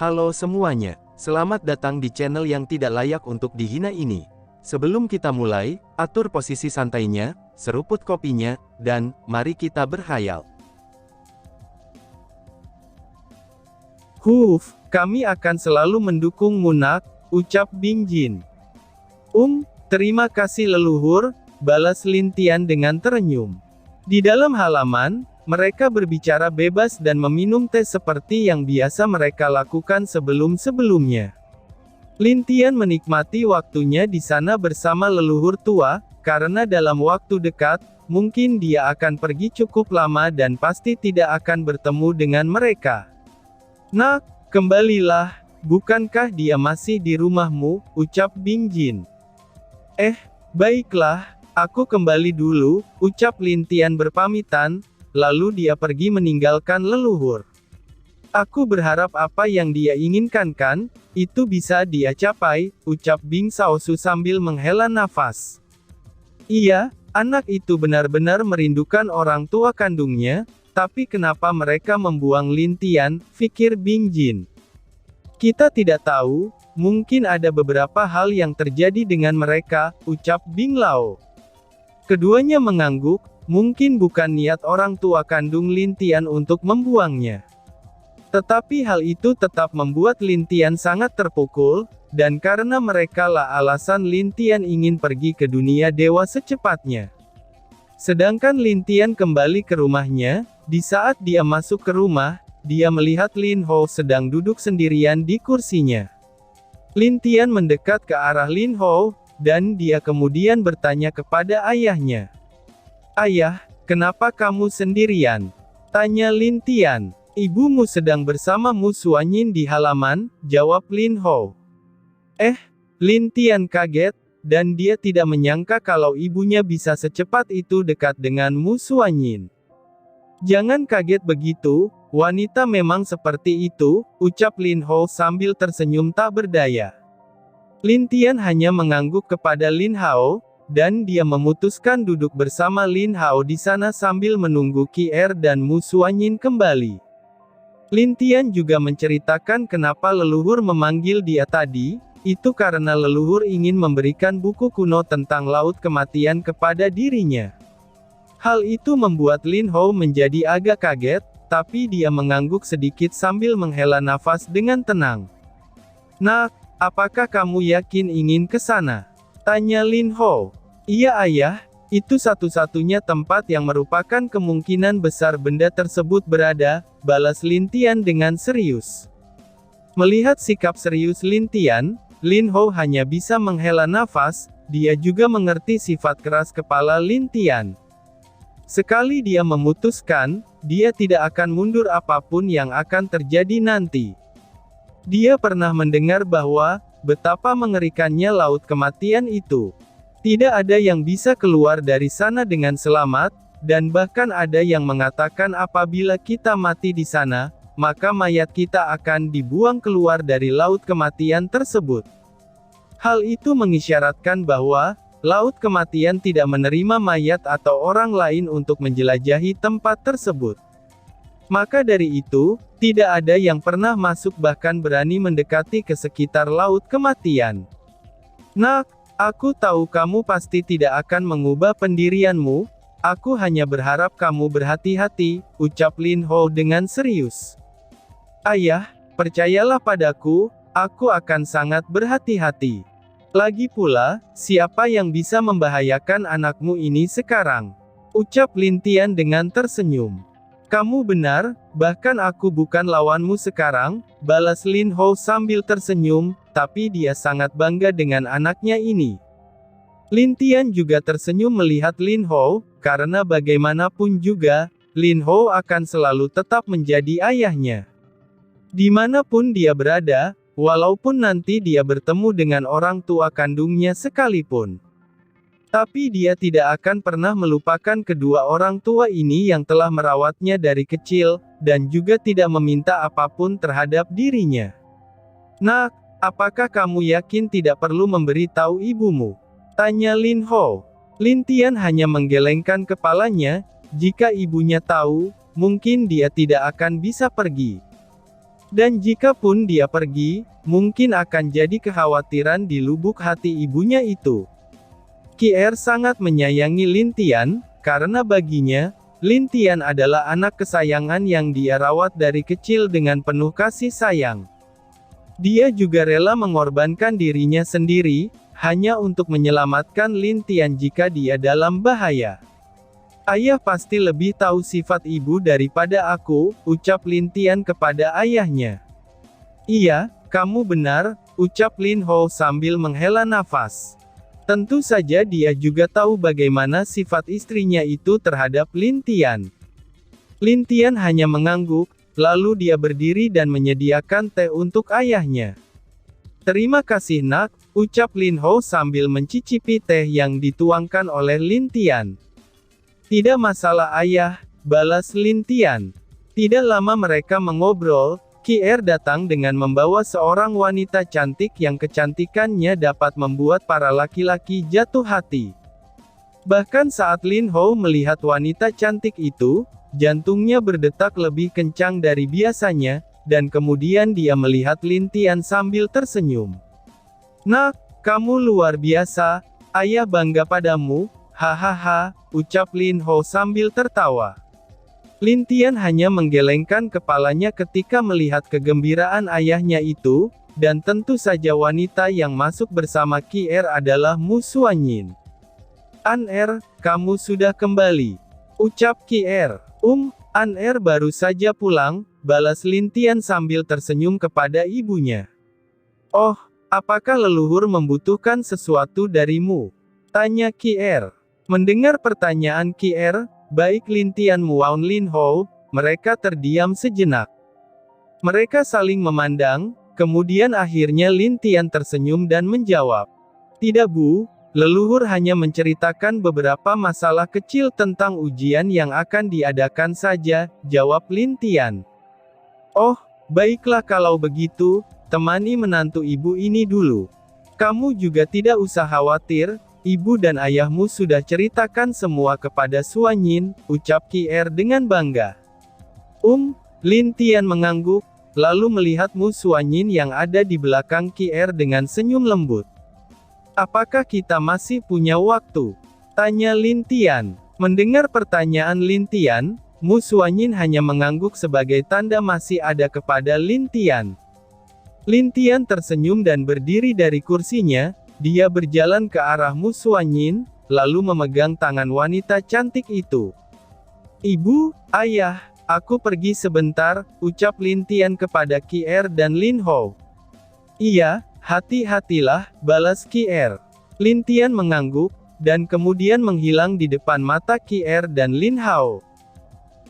Halo semuanya, selamat datang di channel yang tidak layak untuk dihina ini. Sebelum kita mulai, atur posisi santainya, seruput kopinya, dan mari kita berkhayal. Kami akan selalu mendukungmu nak, ucap Bing Jin. Terima kasih leluhur, balas Lin Tian dengan terenyum. Di dalam halaman, mereka berbicara bebas dan meminum teh seperti yang biasa mereka lakukan sebelum-sebelumnya. Lin Tian menikmati waktunya di sana bersama leluhur tua, karena dalam waktu dekat, mungkin dia akan pergi cukup lama dan pasti tidak akan bertemu dengan mereka. Nak, kembalilah, bukankah dia masih di rumahmu, ucap Bing Jin. Baiklah, aku kembali dulu, ucap Lin Tian berpamitan, lalu dia pergi meninggalkan leluhur. Aku berharap apa yang dia inginkan kan, itu bisa dia capai, ucap Bing Xiaosu sambil menghela nafas. Iya, anak itu benar-benar merindukan orang tua kandungnya, tapi kenapa mereka membuang Lin Tian, pikir Bing Jin. Kita tidak tahu, mungkin ada beberapa hal yang terjadi dengan mereka, ucap Bing Lao. Keduanya mengangguk, mungkin bukan niat orang tua kandung Lin Tian untuk membuangnya. Tetapi hal itu tetap membuat Lin Tian sangat terpukul, dan karena mereka lah alasan Lin Tian ingin pergi ke dunia dewa secepatnya. Sedangkan Lin Tian kembali ke rumahnya, di saat dia masuk ke rumah, dia melihat Lin Hou sedang duduk sendirian di kursinya. Lin Tian mendekat ke arah Lin Hou, dan dia kemudian bertanya kepada ayahnya. Ayah, kenapa kamu sendirian? Tanya Lin Tian. Ibumu sedang bersama Mu Suanyin di halaman, jawab Lin Hou. Lin Tian kaget, dan dia tidak menyangka kalau ibunya bisa secepat itu dekat dengan Mu Suanyin. Jangan kaget begitu, wanita memang seperti itu, ucap Lin Hou sambil tersenyum tak berdaya. Lin Tian hanya mengangguk kepada Lin Hao, dan dia memutuskan duduk bersama Lin Hao di sana sambil menunggu Qi dan Mu Suanyin kembali. Lin Tian juga menceritakan kenapa leluhur memanggil dia tadi, itu karena leluhur ingin memberikan buku kuno tentang laut kematian kepada dirinya. Hal itu membuat Lin Hou menjadi agak kaget, tapi dia mengangguk sedikit sambil menghela nafas dengan tenang. Nak, apakah kamu yakin ingin ke sana? Tanya Lin Hou. Iya ayah, itu satu-satunya tempat yang merupakan kemungkinan besar benda tersebut berada, balas Lin Tian dengan serius. Melihat sikap serius Lin Tian, Lin Hou hanya bisa menghela nafas, dia juga mengerti sifat keras kepala Lin Tian. Sekali dia memutuskan, dia tidak akan mundur apapun yang akan terjadi nanti. Dia pernah mendengar bahwa, betapa mengerikannya laut kematian itu. Tidak ada yang bisa keluar dari sana dengan selamat, dan bahkan ada yang mengatakan apabila kita mati di sana, maka mayat kita akan dibuang keluar dari laut kematian tersebut. Hal itu mengisyaratkan bahwa, laut kematian tidak menerima mayat atau orang lain untuk menjelajahi tempat tersebut. Maka dari itu, tidak ada yang pernah masuk bahkan berani mendekati ke sekitar laut kematian. Nak, aku tahu kamu pasti tidak akan mengubah pendirianmu, aku hanya berharap kamu berhati-hati, ucap Lin Hou dengan serius. Ayah, percayalah padaku, aku akan sangat berhati-hati. Lagi pula, siapa yang bisa membahayakan anakmu ini sekarang? Ucap Lin Tian dengan tersenyum. Kamu benar, bahkan aku bukan lawanmu sekarang, balas Lin Hou sambil tersenyum, tapi dia sangat bangga dengan anaknya ini. Lin Tian juga tersenyum melihat Lin Hou, karena bagaimanapun juga, Lin Hou akan selalu tetap menjadi ayahnya. Dimanapun dia berada, walaupun nanti dia bertemu dengan orang tua kandungnya sekalipun. Tapi dia tidak akan pernah melupakan kedua orang tua ini yang telah merawatnya dari kecil, dan juga tidak meminta apapun terhadap dirinya. Nak, apakah kamu yakin tidak perlu memberi tahu ibumu? Tanya Lin Hou. Lin Tian hanya menggelengkan kepalanya, jika ibunya tahu, mungkin dia tidak akan bisa pergi. Dan jika pun dia pergi, mungkin akan jadi kekhawatiran di lubuk hati ibunya itu. Kier sangat menyayangi Lin Tian, karena baginya, Lin Tian adalah anak kesayangan yang dia rawat dari kecil dengan penuh kasih sayang. Dia juga rela mengorbankan dirinya sendiri, hanya untuk menyelamatkan Lin Tian jika dia dalam bahaya. Ayah pasti lebih tahu sifat ibu daripada aku, ucap Lin Tian kepada ayahnya. Iya, kamu benar, ucap Lin Hou sambil menghela nafas. Tentu saja dia juga tahu bagaimana sifat istrinya itu terhadap Lin Tian. Lin Tian hanya mengangguk, lalu dia berdiri dan menyediakan teh untuk ayahnya. Terima kasih nak, ucap Lin Hou sambil mencicipi teh yang dituangkan oleh Lin Tian. Tidak masalah ayah, balas Lin Tian. Tidak lama mereka mengobrol, Kier datang dengan membawa seorang wanita cantik yang kecantikannya dapat membuat para laki-laki jatuh hati. Bahkan saat Lin Hou melihat wanita cantik itu, jantungnya berdetak lebih kencang dari biasanya, dan kemudian dia melihat Lin Tian sambil tersenyum. Nak, kamu luar biasa, ayah bangga padamu, hahaha, ucap Lin Hou sambil tertawa. Lin Tian hanya menggelengkan kepalanya ketika melihat kegembiraan ayahnya itu, dan tentu saja wanita yang masuk bersama Kier adalah Mu Xuanyin. An-er, kamu sudah kembali, ucap Kier. An-er baru saja pulang, balas Lin Tian sambil tersenyum kepada ibunya. Oh, apakah leluhur membutuhkan sesuatu darimu? Tanya Kier. Mendengar pertanyaan Kier, baik Lin Tian maupun Lin Hou, mereka terdiam sejenak. Mereka saling memandang, kemudian akhirnya Lin Tian tersenyum dan menjawab. Tidak bu, leluhur hanya menceritakan beberapa masalah kecil tentang ujian yang akan diadakan saja, jawab Lin Tian. Oh, baiklah kalau begitu, temani menantu ibu ini dulu. Kamu juga tidak usah khawatir, ibu dan ayahmu sudah ceritakan semua kepada Xuanyin, ucap Kier dengan bangga. Lin Tian mengangguk, lalu melihat Mu Xuanyin yang ada di belakang Kier dengan senyum lembut. Apakah kita masih punya waktu? Tanya Lin Tian. Mendengar pertanyaan Lin Tian, Mu Xuanyin hanya mengangguk sebagai tanda masih ada kepada Lin Tian. Lin Tian tersenyum dan berdiri dari kursinya. Dia berjalan ke arah Mu Xuanyin, lalu memegang tangan wanita cantik itu. Ibu, ayah, aku pergi sebentar, ucap Lin Tian kepada Kier dan Lin Hou. Iya, hati-hatilah, balas Kier. Lin Tian mengangguk, dan kemudian menghilang di depan mata Kier dan Lin Hou.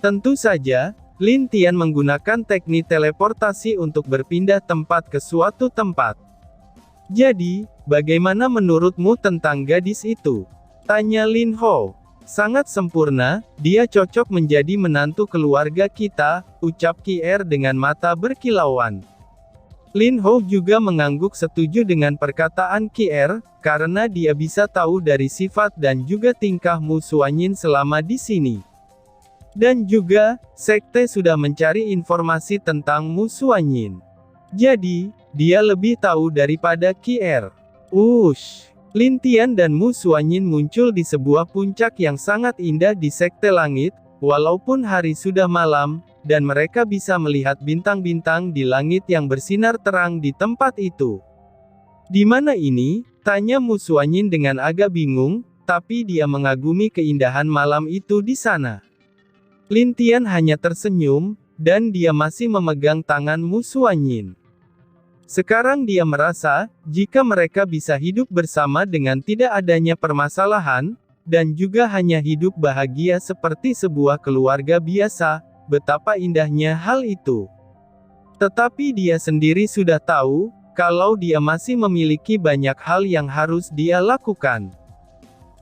Tentu saja, Lin Tian menggunakan teknik teleportasi untuk berpindah tempat ke suatu tempat. Jadi, bagaimana menurutmu tentang gadis itu? Tanya Lin Hou. Sangat sempurna, dia cocok menjadi menantu keluarga kita, ucap Kier dengan mata berkilauan. Lin Hou juga mengangguk setuju dengan perkataan Kier, karena dia bisa tahu dari sifat dan juga tingkah Mu Xuanyin selama di sini. Dan juga, sekte sudah mencari informasi tentang Mu Xuanyin. Jadi, dia lebih tahu daripada Kier. Lin Tian dan Mu Xuanyin muncul di sebuah puncak yang sangat indah di sekte langit, walaupun hari sudah malam, dan mereka bisa melihat bintang-bintang di langit yang bersinar terang di tempat itu. Di mana ini? Tanya Mu Xuanyin dengan agak bingung, tapi dia mengagumi keindahan malam itu di sana. Lin Tian hanya tersenyum, dan dia masih memegang tangan Mu Xuanyin. Sekarang dia merasa, jika mereka bisa hidup bersama dengan tidak adanya permasalahan, dan juga hanya hidup bahagia seperti sebuah keluarga biasa, betapa indahnya hal itu. Tetapi dia sendiri sudah tahu, kalau dia masih memiliki banyak hal yang harus dia lakukan.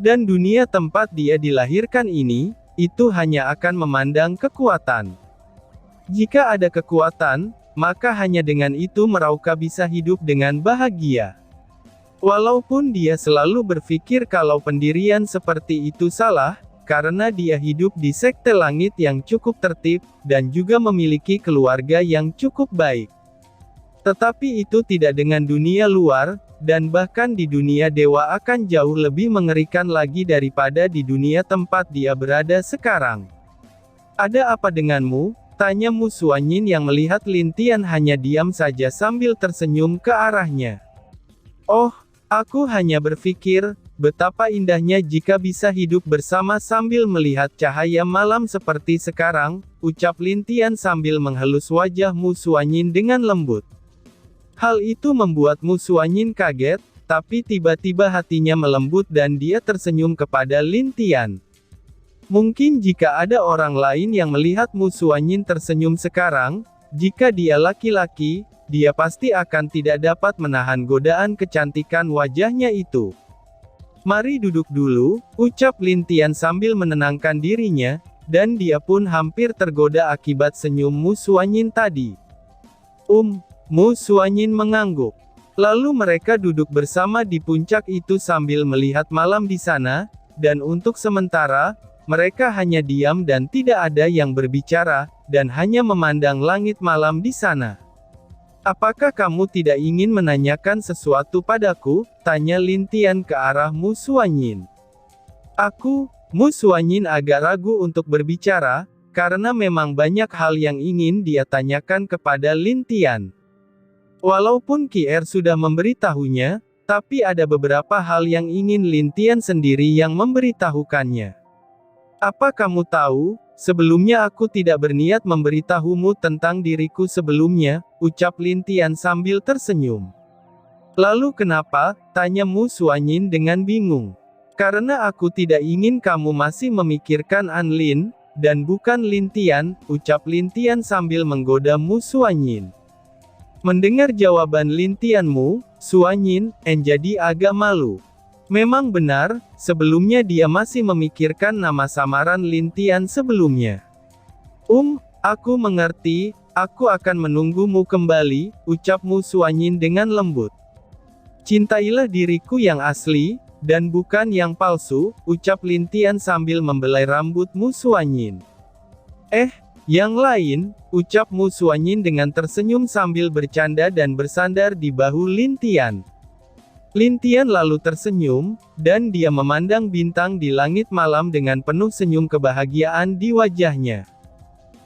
Dan dunia tempat dia dilahirkan ini, itu hanya akan memandang kekuatan. Jika ada kekuatan, maka hanya dengan itu mereka bisa hidup dengan bahagia. Walaupun dia selalu berpikir kalau pendirian seperti itu salah, karena dia hidup di sekte langit yang cukup tertib, dan juga memiliki keluarga yang cukup baik. Tetapi itu tidak dengan dunia luar, dan bahkan di dunia dewa akan jauh lebih mengerikan lagi daripada di dunia tempat dia berada sekarang. "Ada apa denganmu?" tanya Mu Xuanyin yang melihat Lin Tian hanya diam saja sambil tersenyum ke arahnya. "Oh, aku hanya berpikir, betapa indahnya jika bisa hidup bersama sambil melihat cahaya malam seperti sekarang," ucap Lin Tian sambil menghelus wajah Mu Xuanyin dengan lembut. Hal itu membuat Mu Xuanyin kaget, tapi tiba-tiba hatinya melembut dan dia tersenyum kepada Lin Tian. Mungkin jika ada orang lain yang melihat Mu Xuanyin tersenyum sekarang, jika dia laki-laki, dia pasti akan tidak dapat menahan godaan kecantikan wajahnya itu. "Mari duduk dulu," ucap Lin Tian sambil menenangkan dirinya, dan dia pun hampir tergoda akibat senyum Mu Xuanyin tadi. Mu Xuanyin mengangguk. Lalu mereka duduk bersama di puncak itu sambil melihat malam di sana, dan untuk sementara, mereka hanya diam dan tidak ada yang berbicara, dan hanya memandang langit malam di sana. "Apakah kamu tidak ingin menanyakan sesuatu padaku?" tanya Lin Tian ke arah Mu Xuanyin. Mu Xuanyin agak ragu untuk berbicara, karena memang banyak hal yang ingin dia tanyakan kepada Lin Tian. Walaupun Kier sudah memberitahunya, tapi ada beberapa hal yang ingin Lin Tian sendiri yang memberitahukannya. "Apa kamu tahu, sebelumnya aku tidak berniat memberitahumu tentang diriku sebelumnya," ucap Lin Tian sambil tersenyum. "Lalu kenapa?" tanya Mu Xuanyin dengan bingung. "Karena aku tidak ingin kamu masih memikirkan Anlin, dan bukan Lin Tian," ucap Lin Tian sambil menggoda Mu Xuanyin. Mendengar jawaban Lin Tian, Mu Xuanyin jadi agak malu. Memang benar, sebelumnya dia masih memikirkan nama samaran Lin Tian sebelumnya. Aku mengerti, aku akan menunggumu kembali," ucap Mu Xuanyin dengan lembut. "Cintailah diriku yang asli, dan bukan yang palsu," ucap Lin Tian sambil membelai rambut Mu Xuanyin. Yang lain," ucap Mu Xuanyin dengan tersenyum sambil bercanda dan bersandar di bahu Lin Tian. Lin Tian lalu tersenyum, dan dia memandang bintang di langit malam dengan penuh senyum kebahagiaan di wajahnya.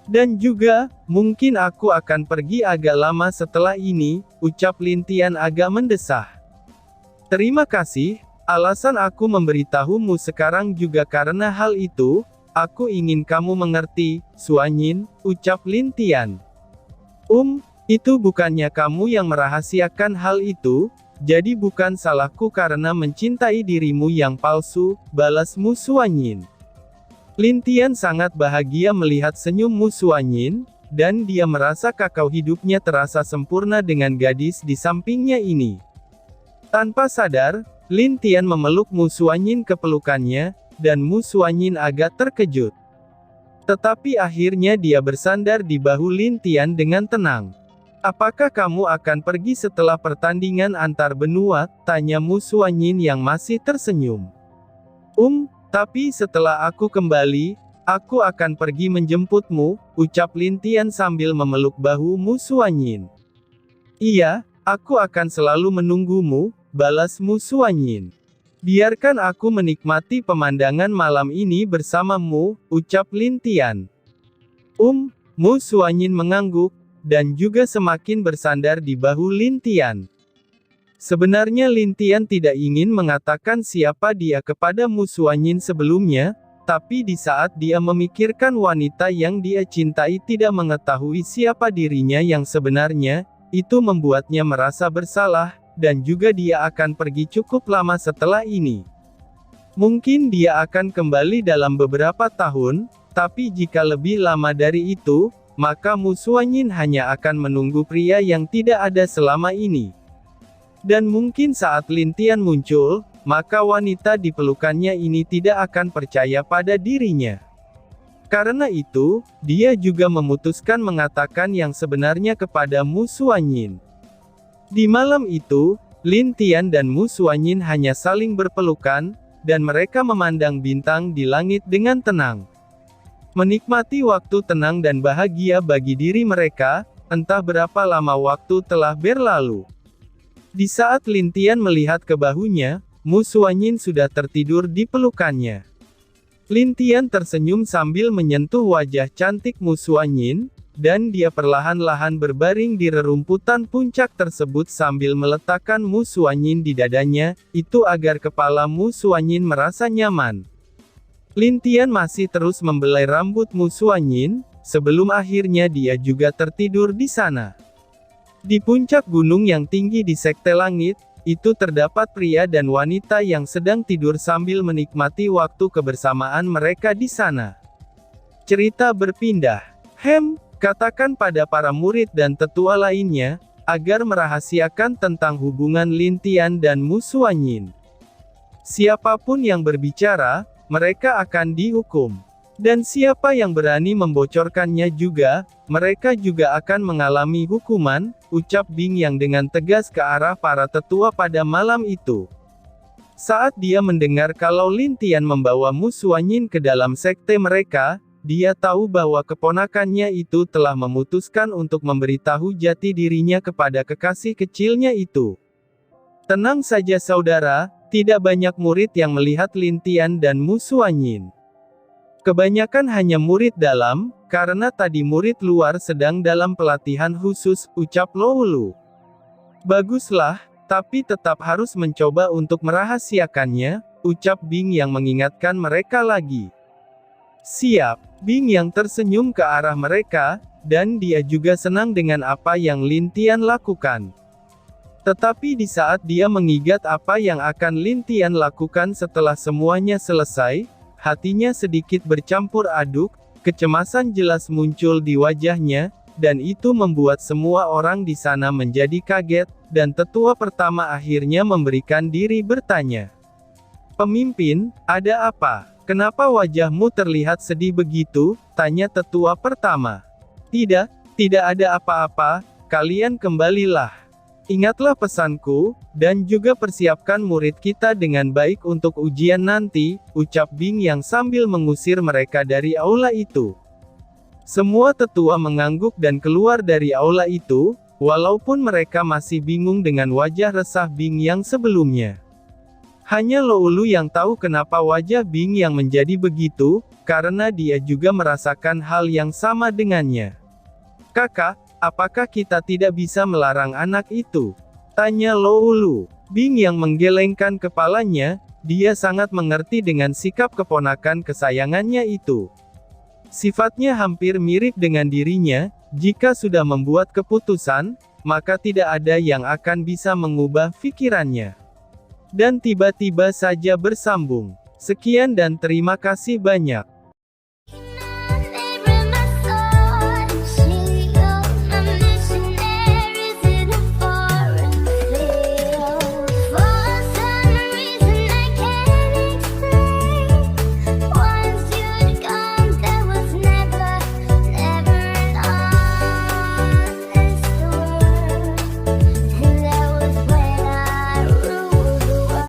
"Dan juga, mungkin aku akan pergi agak lama setelah ini," ucap Lin Tian agak mendesah. "Terima kasih, alasan aku memberitahumu sekarang juga karena hal itu. Aku ingin kamu mengerti, Xuanyin," ucap Lin Tian. Itu bukannya kamu yang merahasiakan hal itu, jadi bukan salahku karena mencintai dirimu yang palsu," balas Mu Xuanyin. Lin Tian sangat bahagia melihat senyum Mu Xuanyin, dan dia merasa kakao hidupnya terasa sempurna dengan gadis di sampingnya ini. Tanpa sadar, Lin Tian memeluk Mu Xuanyin ke pelukannya, dan Mu Xuanyin agak terkejut. Tetapi akhirnya dia bersandar di bahu Lin Tian dengan tenang. "Apakah kamu akan pergi setelah pertandingan antar benua?" tanya Mu Xuanyin yang masih tersenyum. Tapi setelah aku kembali, aku akan pergi menjemputmu," ucap Lin Tian sambil memeluk bahu Mu Xuanyin. "Iya, aku akan selalu menunggumu," balas Mu Xuanyin. "Biarkan aku menikmati pemandangan malam ini bersamamu," ucap Lin Tian. Mu Xuanyin mengangguk, dan juga semakin bersandar di bahu Lin Tian. Sebenarnya Lin Tian tidak ingin mengatakan siapa dia kepada Mu Xuanyin sebelumnya, tapi di saat dia memikirkan wanita yang dia cintai tidak mengetahui siapa dirinya yang sebenarnya, itu membuatnya merasa bersalah, dan juga dia akan pergi cukup lama setelah ini. Mungkin dia akan kembali dalam beberapa tahun, tapi jika lebih lama dari itu, maka Mu Xuanyin hanya akan menunggu pria yang tidak ada selama ini. Dan mungkin saat Lin Tian muncul, maka wanita di pelukannya ini tidak akan percaya pada dirinya. Karena itu, dia juga memutuskan mengatakan yang sebenarnya kepada Mu Xuanyin. Di malam itu, Lin Tian dan Mu Xuanyin hanya saling berpelukan, dan mereka memandang bintang di langit dengan tenang. Menikmati waktu tenang dan bahagia bagi diri mereka, entah berapa lama waktu telah berlalu. Di saat Lin Tian melihat ke bahunya, Mu Xuanyin sudah tertidur di pelukannya. Lin Tian tersenyum sambil menyentuh wajah cantik Mu Xuanyin, dan dia perlahan-lahan berbaring di rerumputan puncak tersebut sambil meletakkan Mu Xuanyin di dadanya, itu agar kepala Mu Xuanyin merasa nyaman. Lin Tian masih terus membelai rambut Mu Xuanyin, sebelum akhirnya dia juga tertidur di sana. Di puncak gunung yang tinggi di Sekte Langit, itu terdapat pria dan wanita yang sedang tidur sambil menikmati waktu kebersamaan mereka di sana. Cerita berpindah. Katakan pada para murid dan tetua lainnya, agar merahasiakan tentang hubungan Lin Tian dan Mu Xuanyin. Siapapun yang berbicara, mereka akan dihukum. Dan siapa yang berani membocorkannya juga, mereka juga akan mengalami hukuman, ucap Bing Yang dengan tegas ke arah para tetua pada malam itu. Saat dia mendengar kalau Lin Tian membawa Mu Xuanyin ke dalam sekte mereka, dia tahu bahwa keponakannya itu telah memutuskan untuk memberitahu jati dirinya kepada kekasih kecilnya itu. Tenang saja saudara, tidak banyak murid yang melihat Lin Tian dan Mu Xuanyin. Kebanyakan hanya murid dalam, karena tadi murid luar sedang dalam pelatihan khusus, ucap Loulu. Baguslah, tapi tetap harus mencoba untuk merahasiakannya, ucap Bing Yang mengingatkan mereka lagi. Siap, Bing Yang tersenyum ke arah mereka, dan dia juga senang dengan apa yang Lin Tian lakukan. Tetapi di saat dia mengingat apa yang akan Lin Tian lakukan setelah semuanya selesai, hatinya sedikit bercampur aduk, kecemasan jelas muncul di wajahnya, dan itu membuat semua orang di sana menjadi kaget, dan tetua pertama akhirnya memberikan diri bertanya. Pemimpin, ada apa? Kenapa wajahmu terlihat sedih begitu? Tanya tetua pertama. Tidak ada apa-apa, kalian kembalilah. Ingatlah pesanku, dan juga persiapkan murid kita dengan baik untuk ujian nanti, ucap Bing Yang sambil mengusir mereka dari aula itu. Semua tetua mengangguk dan keluar dari aula itu, walaupun mereka masih bingung dengan wajah resah Bing Yang sebelumnya. Hanya Loulu yang tahu kenapa wajah Bing Yang menjadi begitu, karena dia juga merasakan hal yang sama dengannya. Kakak, apakah kita tidak bisa melarang anak itu? Tanya Loulu. Bing Yang menggelengkan kepalanya, dia sangat mengerti dengan sikap keponakan kesayangannya itu. Sifatnya hampir mirip dengan dirinya, jika sudah membuat keputusan, maka tidak ada yang akan bisa mengubah pikirannya. Dan tiba-tiba saja bersambung. Sekian dan terima kasih banyak.